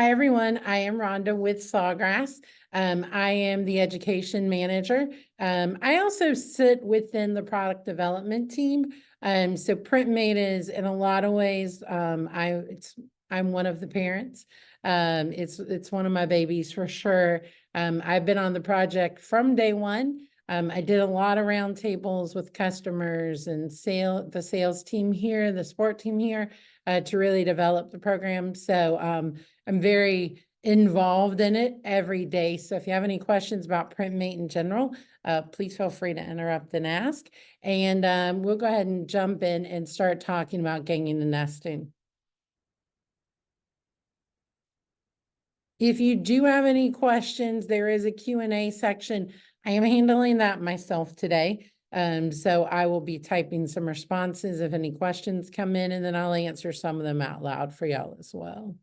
Hi, everyone. I am Rhonda with Sawgrass. I am the education manager. I also sit within the product development team. So PrintMate is in a lot of ways, I'm one of the parents. It's one of my babies for sure. I've been on the project from day one. I did a lot of roundtables with customers and the sales team here, the support team here, to really develop the program. So I'm very involved in it every day. So if you have any questions about PrintMate in general, please feel free to interrupt and ask. And we'll go ahead and jump in and start talking about ganging and nesting. If you do have any questions, there is a Q&A section. I am handling that myself today. So I will be typing some responses if any questions come in, and then I'll answer some of them out loud for y'all as well.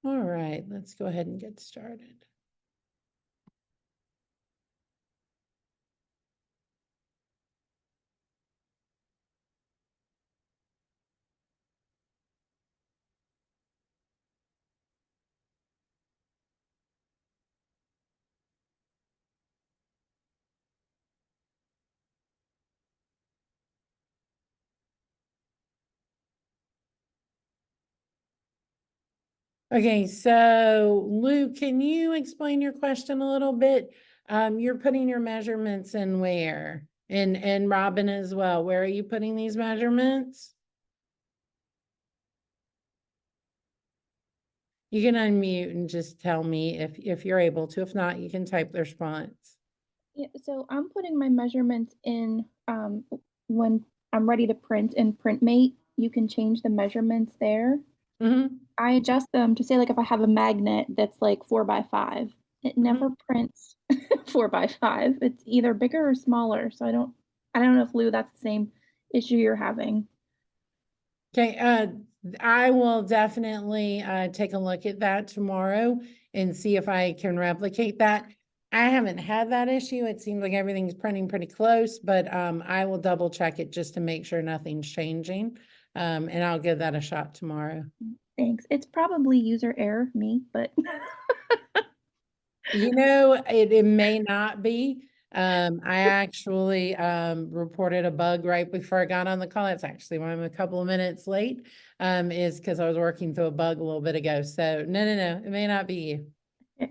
All right, let's go ahead and get started. Okay, so Luke, can you explain your question a little bit? You're putting your measurements in where? And Robin as well. Where are you putting these measurements? You can unmute and just tell me if you're able to. If not, you can type the response. Yeah, so I'm putting my measurements in when I'm ready to print in PrintMate. You can change the measurements there. I adjust them to say, like, if I have a magnet that's like 4x5, it never prints 4x5. It's either bigger or smaller. So I don't know if Lou, that's the same issue you're having. Okay, I will definitely take a look at that tomorrow and see if I can replicate that. I haven't had that issue. It seems like everything's printing pretty close, but I will double check it just to make sure nothing's changing. And I'll give that a shot tomorrow. Thanks. It's probably user error, me, but You know, it may not be. I actually reported a bug right before I got on the call. It's actually why I'm a couple of minutes late, is because I was working through a bug a little bit ago. So no, it may not be you.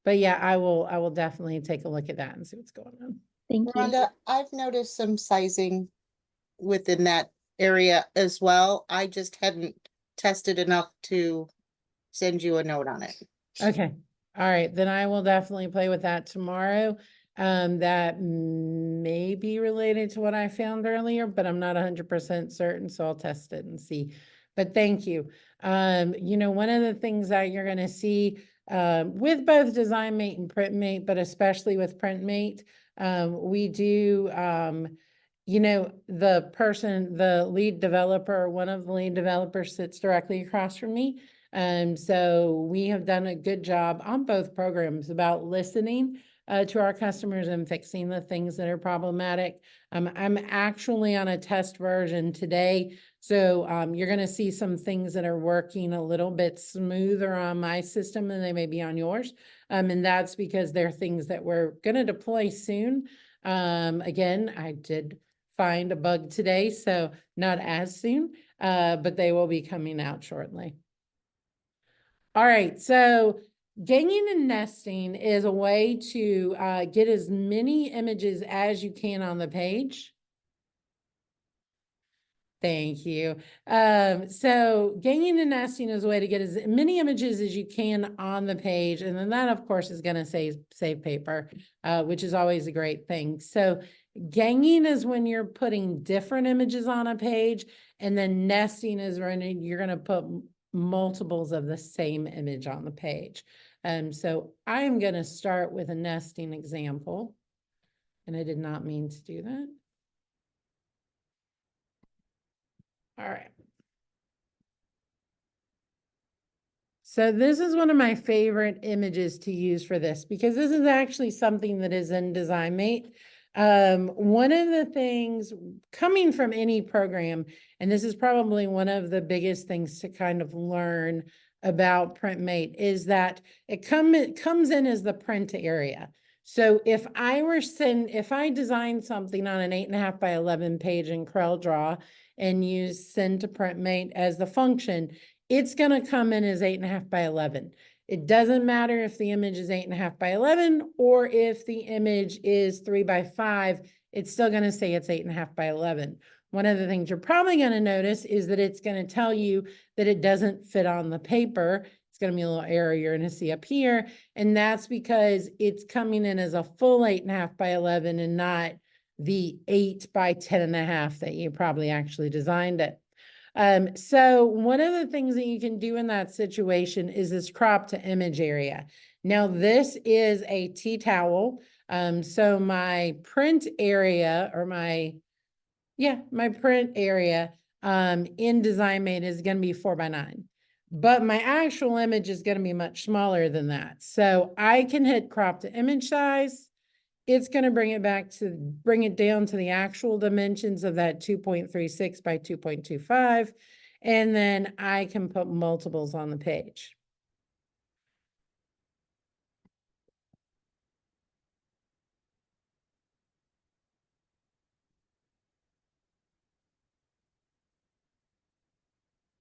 But yeah, I will definitely take a look at that and see what's going on. Thank you. Rhonda, I've noticed some sizing within that area as well. I just hadn't tested enough to send you a note on it. Okay. All right. Then I will definitely play with that tomorrow. That may be related to what I found earlier, but I'm not 100% certain, so I'll test it and see. But thank you. You know, one of the things that you're going to see with both DesignMate and PrintMate, but especially with PrintMate, we do, you know, the lead developer, one of the lead developers sits directly across from me. So we have done a good job on both programs about listening to our customers and fixing the things that are problematic. I'm actually on a test version today. So you're going to see some things that are working a little bit smoother on my system than they may be on yours. And that's because they're things that we're going to deploy soon. Again, I did find a bug today, so not as soon, but they will be coming out shortly. All right, so ganging and nesting is a way to get as many images as you can on the page. Thank you. So ganging and nesting is a way to get as many images as you can on the page. And then that, of course, is going to save paper, which is always a great thing. So ganging is when you're putting different images on a page, and then nesting is when you're going to put multiples of the same image on the page. So I'm going to start with a nesting example. And I did not mean to do that. All right. So this is one of my favorite images to use for this because this is actually something that is in DesignMate. One of the things coming from any program, and this is probably one of the biggest things to kind of learn about PrintMate, is that it comes in as the print area. So if I design something on an 8.5 by 11 page in CorelDRAW and use send to PrintMate as the function, it's going to come in as 8.5 by 11. It doesn't matter if the image is 8.5 by 11 or if the image is 3 by 5, it's still going to say it's 8.5 by 11. One of the things you're probably going to notice is that it's going to tell you that it doesn't fit on the paper. It's going to be a little error you're going to see up here. And that's because it's coming in as a full 8.5 by 11 and not the 8 by 10.5 that you probably actually designed it. So one of the things that you can do in that situation is this crop to image area. Now this is a tea towel. So my print area or my print area in DesignMate is going to be 4 by 9. But my actual image is going to be much smaller than that. So I can hit crop to image size. It's going to bring it down to the actual dimensions of that 2.36 by 2.25. And then I can put multiples on the page.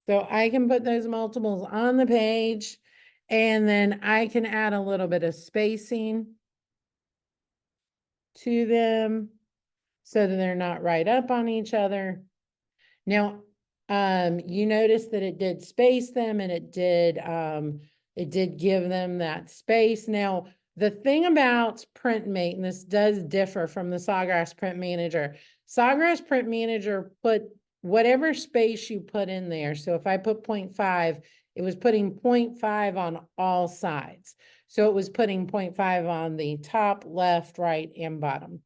So I can put those multiples on the page, and then I can add a little bit of spacing to them so that they're not right up on each other. Now, you notice that it did space them and it did give them that space. Now, the thing about PrintMate, and this does differ from the Sawgrass Print Manager. Sawgrass Print Manager put whatever space you put in there. So if I put 0.5, it was putting 0.5 on all sides. So it was putting 0.5 on the top, left, right, and bottom.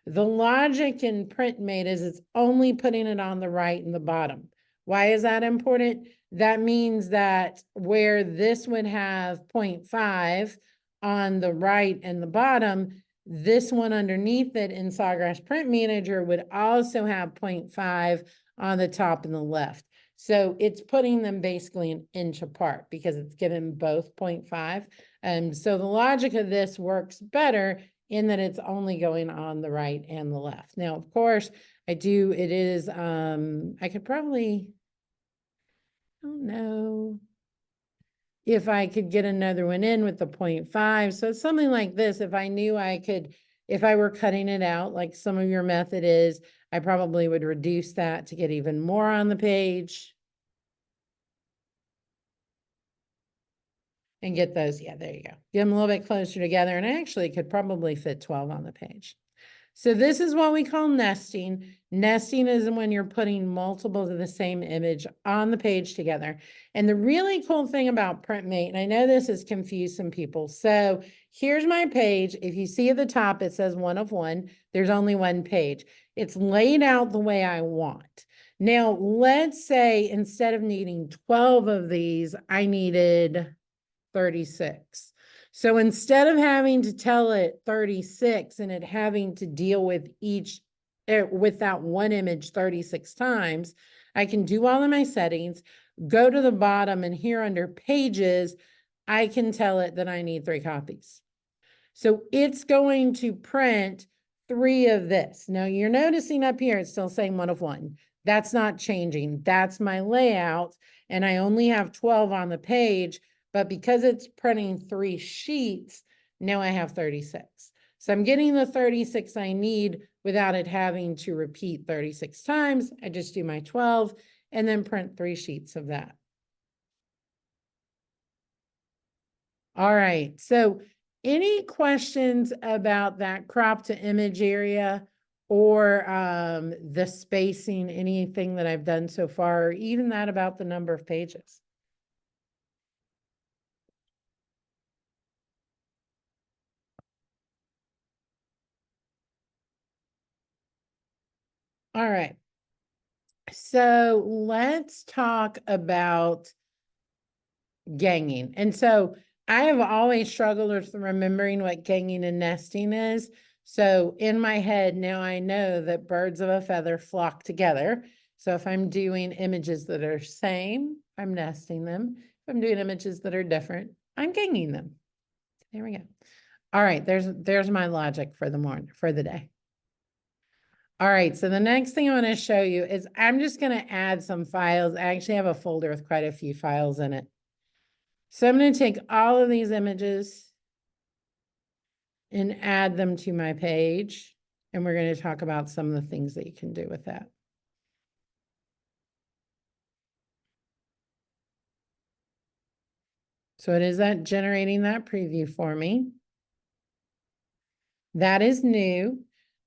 The logic in PrintMate is it's only putting it on the right and the bottom. Why is that important? That means that where this would have 0.5 on the right and the bottom, this one underneath it in Sawgrass Print Manager would also have 0.5 on the top and the left. So it's putting them basically an inch apart because it's given both 0.5. So the logic of this works better in that it's only going on the right and the left. Now, of course, I could probably, I don't know if I could get another one in with the 0.5. So something like this, if I knew I could, if I were cutting it out, like some of your method is, I probably would reduce that to get even more on the page. And get those, yeah, there you go. Get them a little bit closer together, and I actually could probably fit 12 on the page. So this is what we call nesting. Nesting is when you're putting multiples of the same image on the page together. And the really cool thing about PrintMate, and I know this has confused some people. So here's my page. If you see at the top, it says 1 of 1. There's only one page. It's laid out the way I want. Now, let's say instead of needing 12 of these, I needed 36. So instead of having to tell it 36 and it having to deal with with that one image 36 times, I can do all of my settings, go to the bottom, and here under pages, I can tell it that I need 3 copies. So it's going to print 3 of this. Now you're noticing up here, it's still saying 1 of 1. That's not changing. That's my layout. And I only have 12 on the page. But because it's printing 3 sheets, now I have 36. So I'm getting the 36 I need without it having to repeat 36 times. I just do my 12 and then print 3 sheets of that. All right. So any questions about that crop to image area or the spacing, anything that I've done so far, or even that about the number of pages? All right. So let's talk about ganging. And so I have always struggled with remembering what ganging and nesting is. So in my head, now I know that birds of a feather flock together. So if I'm doing images that are same, I'm nesting them. If I'm doing images that are different, I'm ganging them. There we go. All right, there's my logic for the morning, for the day. All right, so the next thing I want to show you is I'm just going to add some files. I actually have a folder with quite a few files in it. So I'm going to take all of these images and add them to my page. And we're going to talk about some of the things that you can do with that. So it is that generating that preview for me. That is new.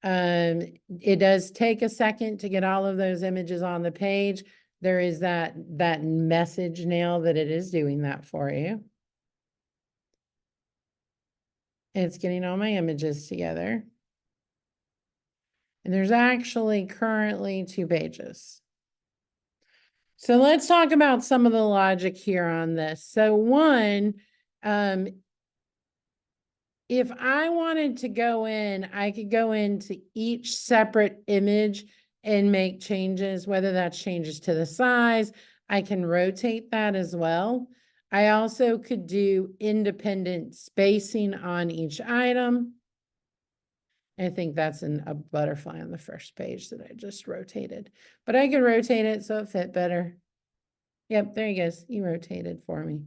It does take a second to get all of those images on the page. There is that message now that it is doing that for you. It's getting all my images together. And there's actually currently 2 pages. So let's talk about some of the logic here on this. So one, if I wanted to go in, I could go into each separate image and make changes, whether that's changes to the size. I can rotate that as well. I also could do independent spacing on each item. I think that's a butterfly on the first page that I just rotated, but I could rotate it so it fit better. Yep, there he goes. He rotated for me.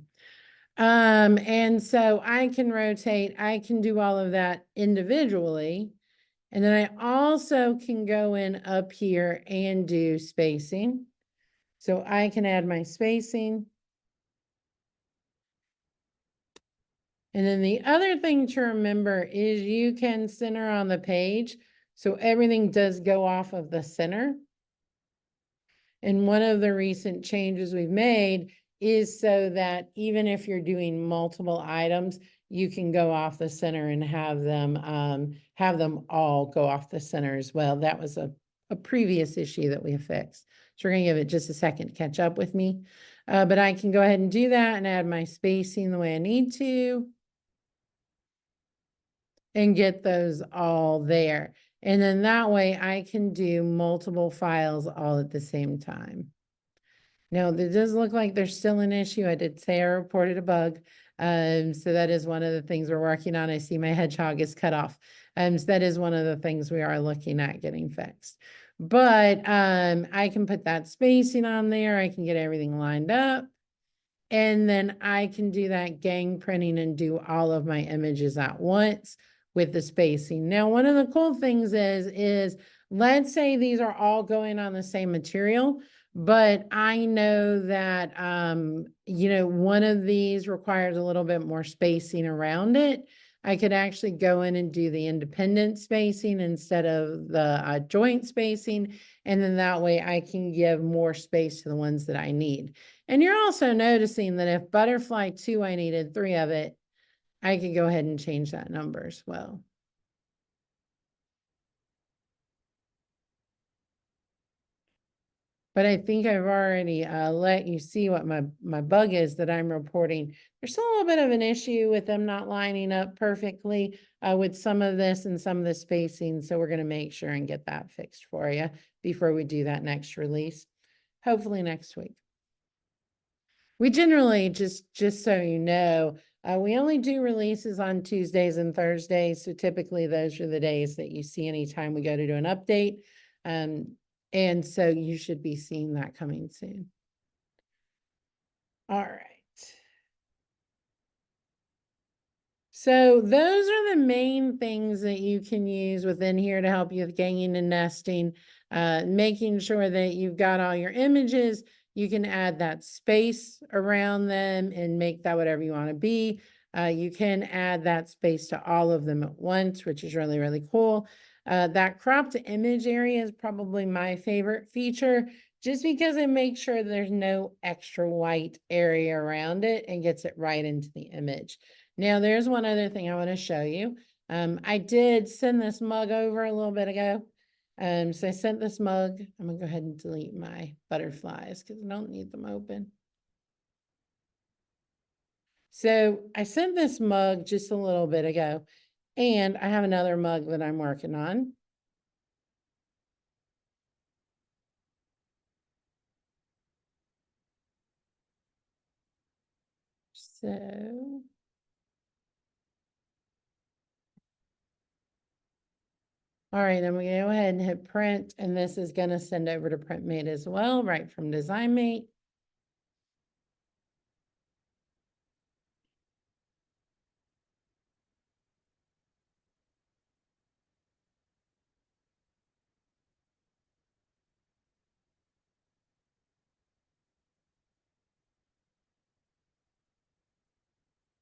And so I can rotate, I can do all of that individually. And then I also can go in up here and do spacing. So I can add my spacing. And then the other thing to remember is you can center on the page. So everything does go off of the center. And one of the recent changes we've made is so that even if you're doing multiple items, you can go off the center and have them all go off the center as well. That was a previous issue that we have fixed. So we're gonna give it just a second to catch up with me. But I can go ahead and do that and add my spacing the way I need to. And get those all there. And then that way I can do multiple files all at the same time. Now, it does look like there's still an issue. I did say I reported a bug. So that is one of the things we're working on. I see my hedgehog is cut off. So that is one of the things we are looking at getting fixed. But I can put that spacing on there. I can get everything lined up. And then I can do that gang printing and do all of my images at once with the spacing. Now, one of the cool things is let's say these are all going on the same material, but I know that, you know, one of these requires a little bit more spacing around it. I could actually go in and do the independent spacing instead of the joint spacing. And then that way I can give more space to the ones that I need. And you're also noticing that if butterfly 2, I needed 3 of it, I could go ahead and change that number as well. But I think I've already let you see what my bug is that I'm reporting. There's still a little bit of an issue with them not lining up perfectly with some of this and some of the spacing. So we're going to make sure and get that fixed for you before we do that next release, hopefully next week. We generally, just so you know, we only do releases on Tuesdays and Thursdays. So typically those are the days that you see anytime we go to do an update. And so you should be seeing that coming soon. All right. So those are the main things that you can use within here to help you with ganging and nesting, making sure that you've got all your images. You can add that space around them and make that whatever you want to be. You can add that space to all of them at once, which is really, really cool. That crop to image area is probably my favorite feature, just because it makes sure there's no extra white area around it and gets it right into the image. Now, there's one other thing I want to show you. I did send this mug over a little bit ago. So I sent this mug. I'm gonna go ahead and delete my butterflies because I don't need them open. So I sent this mug just a little bit ago, and I have another mug that I'm working on. So all right, I'm gonna go ahead and hit print, and this is gonna send over to PrintMate as well, right from DesignMate.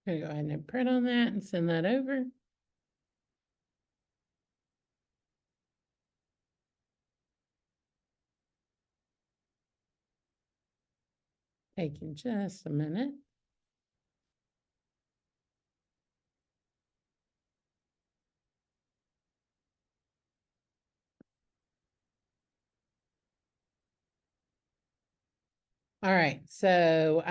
Gonna go ahead and hit print on that and send that over. Taking just a minute. All right, so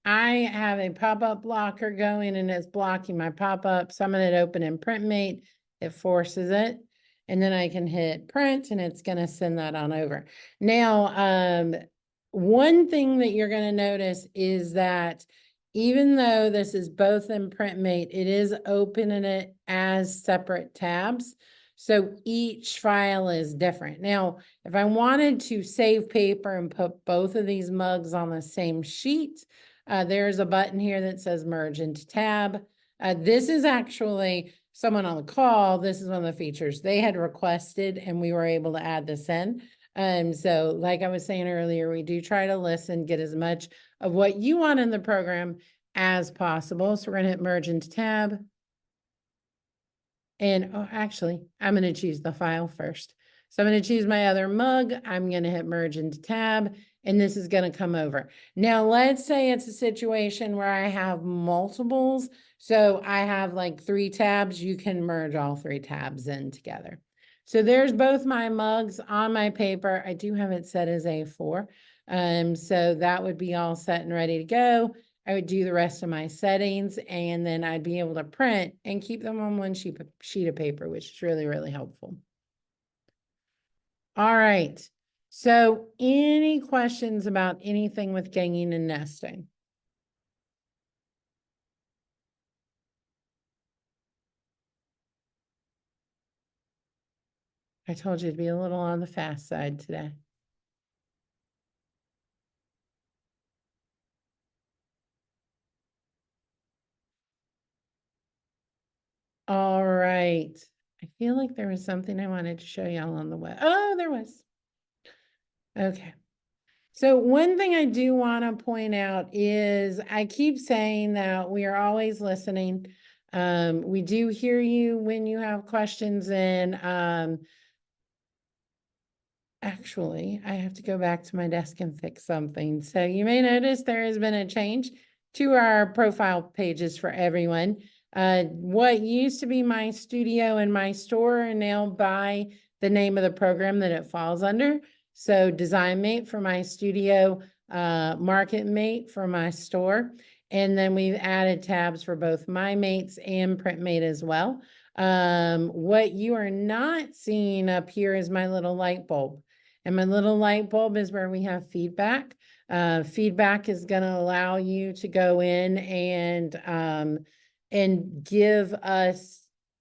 I have a pop-up blocker going and it's blocking my pop-up. So I'm gonna open in PrintMate, it forces it. And then I can hit print and it's gonna send that on over. Now, one thing that you're gonna notice is that even though this is both in PrintMate, it is opening it as separate tabs. So each file is different. Now, if I wanted to save paper and put both of these mugs on the same sheet, there's a button here that says merge into tab. This is actually someone on the call. This is one of the features they had requested and we were able to add this in. So like I was saying earlier, we do try to listen, get as much of what you want in the program as possible. So we're gonna hit merge into tab. And oh, actually, I'm going to choose the file first. So I'm going to choose my other mug. I'm going to hit merge into tab, and this is going to come over. Now, let's say it's a situation where I have multiples. So I have like 3 tabs. You can merge all 3 tabs in together. So there's both my mugs on my paper. I do have it set as A4. So that would be all set and ready to go. I would do the rest of my settings and then I'd be able to print and keep them on one sheet of paper, which is really, really helpful. All right. So any questions about anything with ganging and nesting? I told you to be a little on the fast side today. All right. I feel like there was something I wanted to show y'all on the web. Oh, there was. Okay. So one thing I do want to point out is I keep saying that we are always listening. We do hear you when you have questions and actually, I have to go back to my desk and fix something. So you may notice there has been a change to our profile pages for everyone. What used to be my studio and my store are now by the name of the program that it falls under. So DesignMate for my studio, MarketMate for my store. And then we've added tabs for both My Mates and PrintMate as well. What you are not seeing up here is my little light bulb. And my little light bulb is where we have feedback. Feedback is going to allow you to go in and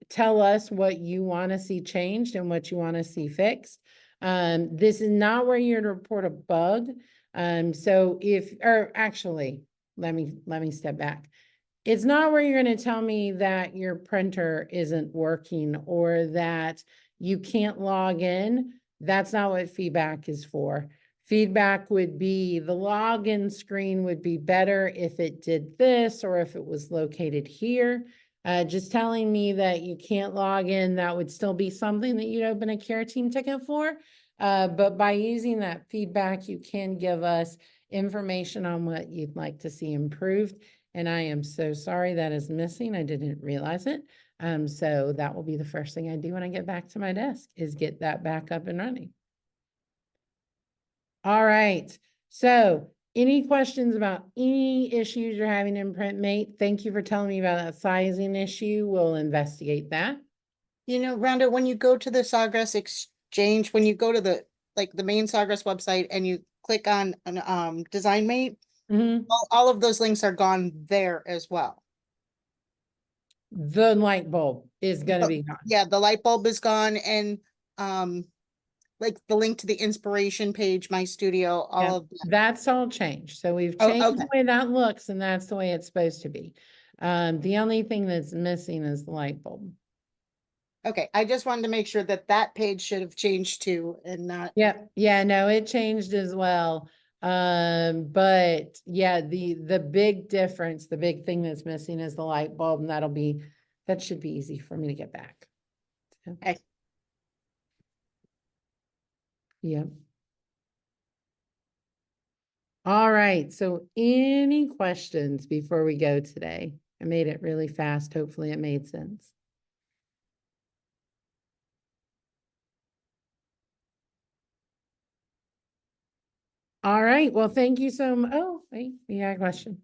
tell us what you want to see changed and what you want to see fixed. This is not where you're to report a bug. Actually, let me step back. It's not where you're going to tell me that your printer isn't working or that you can't log in. That's not what feedback is for. Feedback would be the login screen would be better if it did this or if it was located here. Just telling me that you can't log in, that would still be something that you'd open a care team ticket for. But by using that feedback, you can give us information on what you'd like to see improved. and I am so sorry that is missing. I didn't realize it. So that will be the first thing I do when I get back to my desk is get that back up and running. All right. So any questions about any issues you're having in PrintMate? Thank you for telling me about that sizing issue. We'll investigate that. You know, Rhonda, when you go to the Sawgrass Exchange, when you go to the main Sawgrass website and you click on Design Mate, all of those links are gone there as well. The light bulb is going to be gone. Yeah, the light bulb is gone, and like the link to the inspiration page, My Studio, all Yeah, of that. that's all changed. So we've Oh, changed okay. the way that looks, and that's the way it's supposed to be. The only thing that's missing is the light bulb. Okay, I just wanted to make sure that that page should have changed too, and not. Yep. Yeah, no, it changed as well. But yeah, the big difference, the big thing that's missing is the light bulb, and that should be easy for me to get back. So, Okay. yep. All right. So any questions before we go today? I made it really fast. Hopefully it made sense. All right. Well, thank you so much. Oh, wait, you got a question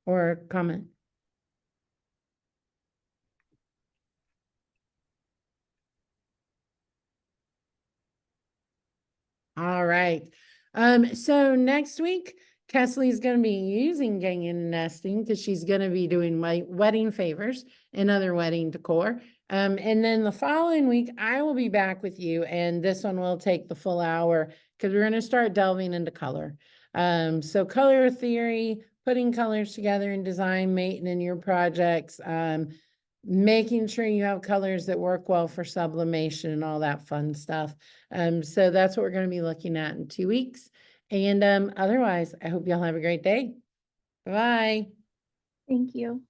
or a comment? All right. So next week, Kesley's going to be using Gang and Nesting because she's going to be doing my wedding favors and other wedding decor. And then the following week, I will be back with you, and this one will take the full hour because we're going to start delving into color. So color theory, putting colors together in Design Mate in your projects, making sure you have colors that work well for sublimation and all that fun stuff. So that's what we're going to be looking at in 2 weeks. And otherwise, I hope y'all have a great day. Bye. Thank you.